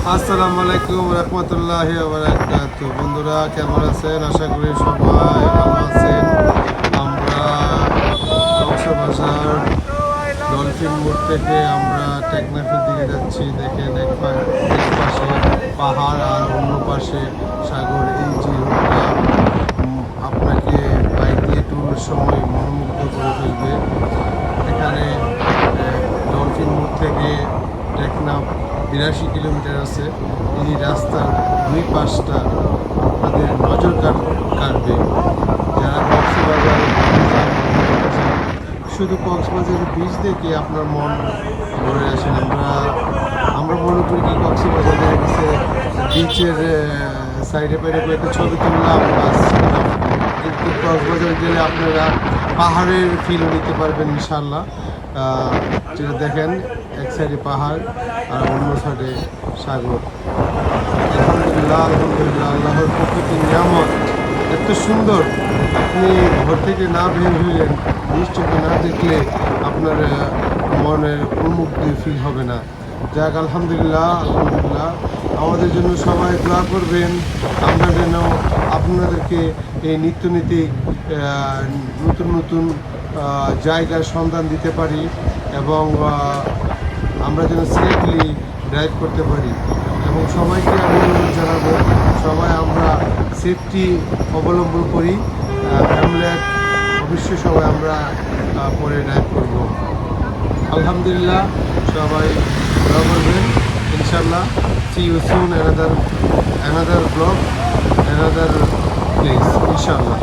আসসালামু আলাইকুম রহমতুল্লাহি ওয়া বারাকাতুহু। বন্ধুরা কেমন আছেন? আশা করি সবাই ভালো আছেন। আমরা কক্সবাজার ডলফিন মোড় থেকে আমরা টেকনাফের দিকে যাচ্ছি। দেখেন এক পাশে পাহাড় আর অন্য পাশে সাগর। এই যে রোডটা আপনাকে বাইক দিয়ে ট্যুরের সময় মনোমুগ্ধ করে ফেলবে। এখানে ডলফিন মোড় থেকে টেকনাফ 82 কিলোমিটার আছে। এই রাস্তার দুই পাশটা আপনাদের নজর কাড়বে। যারা কক্সবাজারে শুধু কক্সবাজারের বীচ দেখে আপনার মন ভরে আসেন। আমরা মনে করি কি কক্সবাজারে গেছে বিচের সাইডে পাইডে একটা ছবি তুললাম বাস। কিন্তু কক্সবাজার গেলে আপনারা পাহাড়ের ফিলও নিতে পারবেন ইনশাল্লাহ। যেটা দেখেন এক সাইডে পাহাড় আর অন্য সাইডে সাগর। আলহামদুলিল্লাহ আলহামদুলিল্লাহ, আল্লাহর প্রকৃতির নিয়ামত এত সুন্দর। আপনি ঘর থেকে না বের হইলেন, নিশ্চয়ই না দেখলে আপনার মনে উন্মুক্তি ফিল হবে না। যাক আলহামদুলিল্লাহ আলহামদুলিল্লাহ, আমাদের জন্য সবাই দোয়া করবেন। আমরা যেন আপনাদেরকে এই নিত্যনীতিক নতুন নতুন জায়গার সন্ধান দিতে পারি এবং আমরা যেন সেফলি ড্রাইভ করতে পারি। এবং সবাইকে আমি অনুরোধ জানাবো, সবাই আমরা সেফটি অবলম্বন করি। হেলমেট অবশ্যই সবাই আমরা পরে ড্রাইভ করব। আলহামদুলিল্লাহ, সবাই দোয়া করবেন ইনশাল্লাহ। See you soon, another vlog, another place, inshallah.